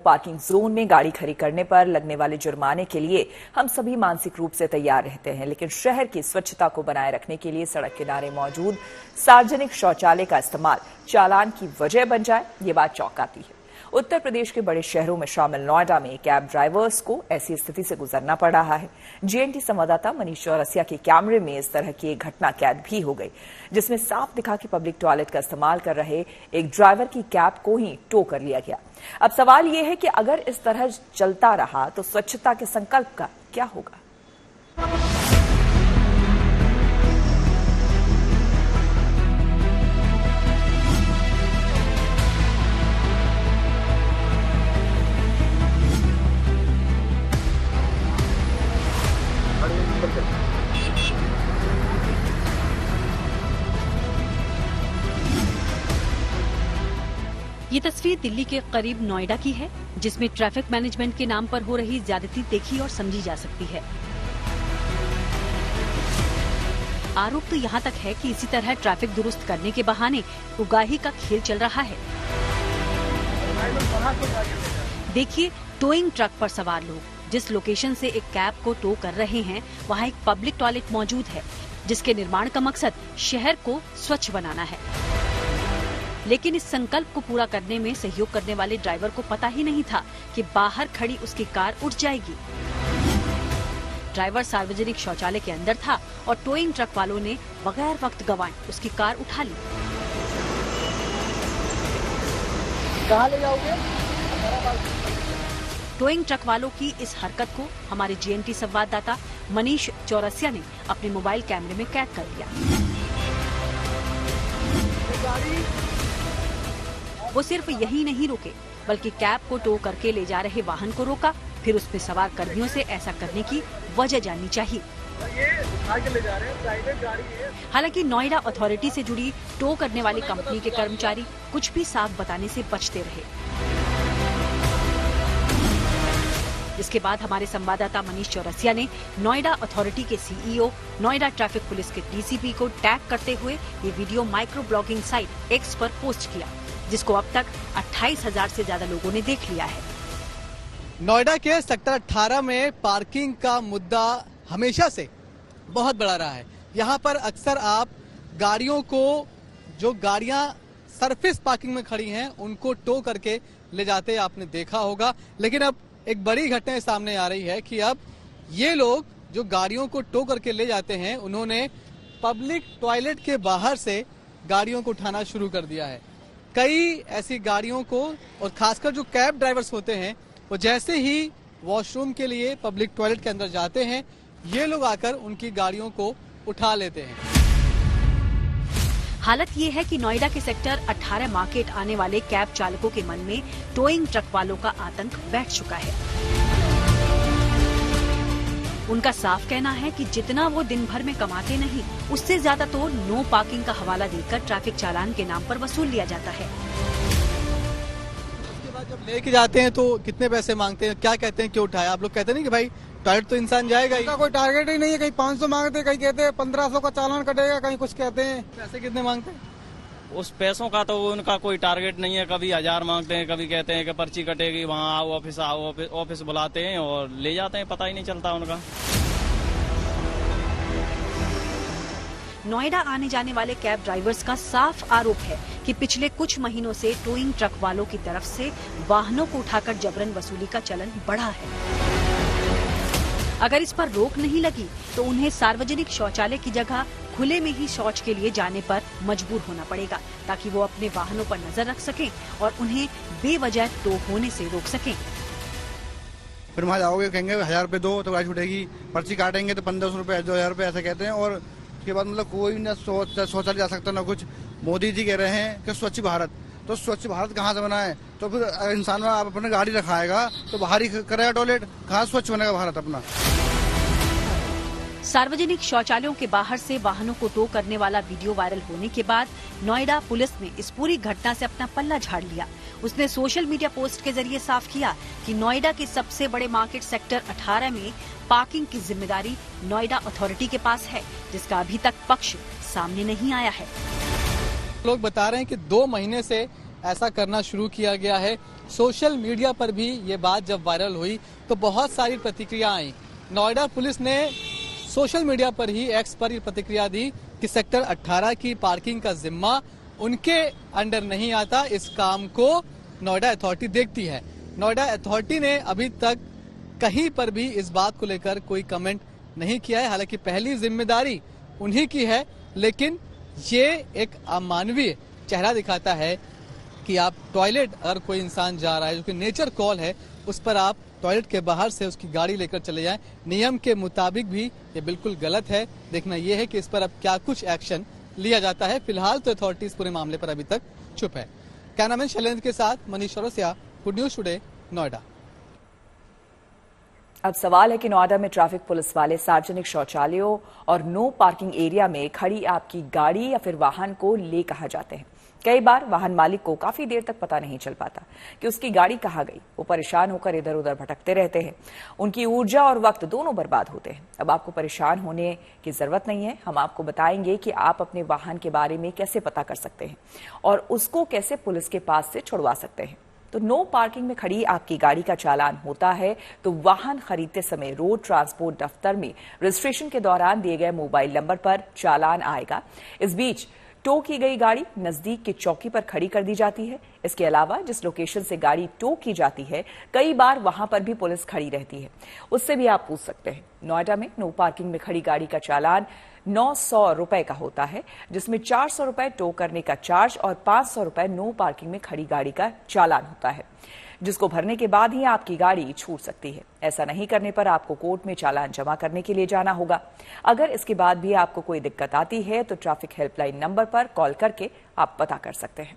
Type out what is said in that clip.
Parking zone में गाड़ी खड़ी करने पर लगने वाले जुर्माने के लिए हम सभी मानसिक रूप से तैयार रहते हैं, लेकिन शहर की स्वच्छता को बनाए रखने के लिए सड़क किनारे मौजूद सार्वजनिक शौचालय का इस्तेमाल चालान की वजह बन जाए, ये बात चौंकाती है। उत्तर प्रदेश के बड़े शहरों में शामिल नोएडा में कैब ड्राइवर्स को ऐसी स्थिति से गुजरना पड़ रहा है। जीएनटी संवाददाता मनीष चौरसिया के कैमरे में इस तरह की एक घटना कैद भी हो गई, जिसमें साफ दिखा कि पब्लिक टॉयलेट का इस्तेमाल कर रहे एक ड्राइवर की कैब को ही टो कर लिया गया। अब सवाल यह है कि अगर इस तरह चलता रहा तो स्वच्छता के संकल्प का क्या होगा। ये तस्वीर दिल्ली के करीब नोएडा की है, जिसमें ट्रैफिक मैनेजमेंट के नाम पर हो रही ज्यादती देखी और समझी जा सकती है। आरोप तो यहाँ तक है कि इसी तरह ट्रैफिक दुरुस्त करने के बहाने उगाही का खेल चल रहा है। देखिए, टोइंग ट्रक पर सवार लोग जिस लोकेशन से एक कैब को टो कर रहे हैं, वहाँ एक पब्लिक टॉयलेट मौजूद है, जिसके निर्माण का मकसद शहर को स्वच्छ बनाना है। लेकिन इस संकल्प को पूरा करने में सहयोग करने वाले ड्राइवर को पता ही नहीं था कि बाहर खड़ी उसकी कार उठ जाएगी। ड्राइवर सार्वजनिक शौचालय के अंदर था और टोइंग ट्रक वालों ने बगैर वक्त गंवाए उसकी कार उठा ली। कहाँ ले जाओगे? टोइंग ट्रक वालों की इस हरकत को हमारे जीएनटी संवाददाता मनीष चौरसिया ने अपने मोबाइल कैमरे में कैद कर लिया। वो सिर्फ यही नहीं रुके, बल्कि कैब को टो करके ले जा रहे वाहन को रोका, फिर उस पर सवार कर्मियों से ऐसा करने की वजह जाननी चाहिए। हालांकि नोएडा अथॉरिटी से जुड़ी टो करने वाली कंपनी के कर्मचारी कुछ भी साफ बताने से बचते रहे। इसके बाद हमारे संवाददाता मनीष चौरसिया ने नोएडा अथॉरिटी के सीईओ, नोएडा ट्रैफिक पुलिस के डीसीपी को टैग करते हुए ये video micro blogging site x पर पोस्ट किया, जिसको अब तक 28,000 से ज्यादा लोगों ने देख लिया है। नोएडा के सेक्टर 18 में पार्किंग का मुद्दा हमेशा से बहुत बड़ा रहा है। यहाँ पर अक्सर आप गाड़ियों को, जो गाड़ियाँ सरफेस पार्किंग में खड़ी हैं, उनको टो करके ले जाते आपने देखा होगा। लेकिन अब एक बड़ी घटना सामने आ रही है कि अब ये लोग जो गाड़ियों को टो करके ले जाते हैं, उन्होंने पब्लिक टॉयलेट के बाहर से गाड़ियों को उठाना शुरू कर दिया है। कई ऐसी गाड़ियों को, और खासकर जो कैब ड्राइवर्स होते हैं, वो जैसे ही वॉशरूम के लिए पब्लिक टॉयलेट के अंदर जाते हैं, ये लोग आकर उनकी गाड़ियों को उठा लेते हैं। हालत ये है कि नोएडा के सेक्टर 18 मार्केट आने वाले कैब चालकों के मन में टोइंग ट्रक वालों का आतंक बैठ चुका है। उनका साफ कहना है कि जितना वो दिन भर में कमाते नहीं, उससे ज्यादा तो नो पार्किंग का हवाला देकर ट्रैफिक चालान के नाम पर वसूल लिया जाता है। उसके बाद जब लेके जाते हैं तो कितने पैसे मांगते हैं, क्या कहते हैं, क्यों उठाए? आप लोग कहते नहीं कि भाई टॉयलेट तो इंसान जाएगा ही। कोई टारगेट ही नहीं है, कहीं 500 मांगते हैं, कहीं कहते हैं 1500 का चालान कटेगा, कहीं कुछ कहते हैं। पैसे कितने मांगते हैं? उस पैसों का तो उनका कोई टारगेट नहीं है। कभी 1000 मांगते हैं, कभी कहते हैं कि पर्ची कटेगी, वहाँ आओ, ऑफिस बुलाते हैं और ले जाते हैं, पता ही नहीं चलता उनका। नोएडा आने जाने वाले कैब ड्राइवर्स का साफ आरोप है कि पिछले कुछ महीनों से टोइंग ट्रक वालों की तरफ से वाहनों को उठाकर जबरन वसूली का चलन बढ़ा है। अगर इस पर रोक नहीं लगी तो उन्हें सार्वजनिक शौचालय की जगह खुले में ही शौच के लिए जाने पर मजबूर होना पड़ेगा, ताकि वो अपने वाहनों पर नजर रख सकें और उन्हें बेवजह टो होने से रोक सकें। फिर वहाँ जाओगे, कहेंगे 1000 रुपए दो तो गाड़ी छूटेगी, पर्ची काटेंगे तो 1500 रुपए, 2000 रुपए ऐसा कहते हैं। और उसके बाद मतलब कोई ना शौचालय जा सकता ना कुछ। मोदी जी कह रहे हैं कि स्वच्छ भारत, तो स्वच्छ भारत कहाँ से बना है? तो फिर इंसान आप अपने गाड़ी रखाएगा तो बाहर ही करेगा टॉयलेट, कहाँ स्वच्छ बनेगा भारत अपना? सार्वजनिक शौचालयों के बाहर से वाहनों को टो करने वाला वीडियो वायरल होने के बाद नोएडा पुलिस ने इस पूरी घटना से अपना पल्ला झाड़ लिया। उसने सोशल मीडिया पोस्ट के जरिए साफ किया कि नोएडा के सबसे बड़े मार्केट सेक्टर 18 में पार्किंग की जिम्मेदारी नोएडा अथॉरिटी के पास है, जिसका अभी तक पक्ष सामने नहीं आया है। लोग बता रहे हैं कि 2 महीने से ऐसा करना शुरू किया गया है। सोशल मीडिया पर भी ये बात जब वायरल हुई तो बहुत सारी प्रतिक्रिया आई। नोएडा पुलिस ने सोशल मीडिया पर ही एक्स पर ये प्रतिक्रिया दी कि सेक्टर 18 की पार्किंग का जिम्मा उनके अंडर नहीं आता, इस काम को नोएडा अथॉरिटी देखती है। नोएडा अथॉरिटी ने अभी तक कहीं पर भी इस बात को लेकर कोई कमेंट नहीं किया है। हालांकि पहली जिम्मेदारी उन्हीं की है, लेकिन ये एक अमानवीय चेहरा दिखाता है कि आप टॉयलेट अगर कोई इंसान जा रहा है, जो कि नेचर कॉल है, उस पर आप टॉयलेट के बाहर से उसकी गाड़ी लेकर चले जाएं। नियम के मुताबिक भी ये बिल्कुल गलत है। देखना यह है कि इस पर अब क्या कुछ एक्शन लिया जाता है। फिलहाल तो अथॉरिटी इस पूरे मामले पर अभी तक चुप है। कैमरामैन शैलेंद्र के साथ Manish Chaurasia, good news today, Noida. अब सवाल है कि नोएडा में ट्रैफिक पुलिस वाले सार्वजनिक शौचालयों और नो पार्किंग एरिया में खड़ी आपकी गाड़ी या फिर वाहन को ले कहाँ जाते हैं। कई बार वाहन मालिक को काफी देर तक पता नहीं चल पाता कि उसकी गाड़ी कहाँ गई। वो परेशान होकर इधर उधर भटकते रहते हैं। उनकी ऊर्जा और वक्त दोनों बर्बाद होते हैं। अब आपको परेशान होने की जरूरत नहीं है। हम आपको बताएंगे कि आप अपने वाहन के बारे में कैसे पता कर सकते हैं और उसको कैसे पुलिस के पास से छुड़वा सकते हैं। तो नो पार्किंग में खड़ी आपकी गाड़ी का चालान होता है तो वाहन खरीदते समय रोड ट्रांसपोर्ट दफ्तर में रजिस्ट्रेशन के दौरान दिए गए मोबाइल नंबर पर चालान आएगा। इस बीच टो की गई गाड़ी नजदीक की चौकी पर खड़ी कर दी जाती है। इसके अलावा जिस लोकेशन से गाड़ी टो की जाती है, कई बार वहां पर भी पुलिस खड़ी रहती है, उससे भी आप पूछ सकते हैं। नोएडा में नो पार्किंग में खड़ी गाड़ी का चालान 900 रुपए का होता है, जिसमें 400 रुपए टो करने का चार्ज और 500 रुपए नो पार्किंग में खड़ी गाड़ी का चालान होता है, जिसको भरने के बाद ही आपकी गाड़ी छूट सकती है। ऐसा नहीं करने पर आपको कोर्ट में चालान जमा करने के लिए जाना होगा। अगर इसके बाद भी आपको कोई दिक्कत आती है तो ट्रैफिक हेल्पलाइन नंबर पर कॉल करके आप पता कर सकते हैं।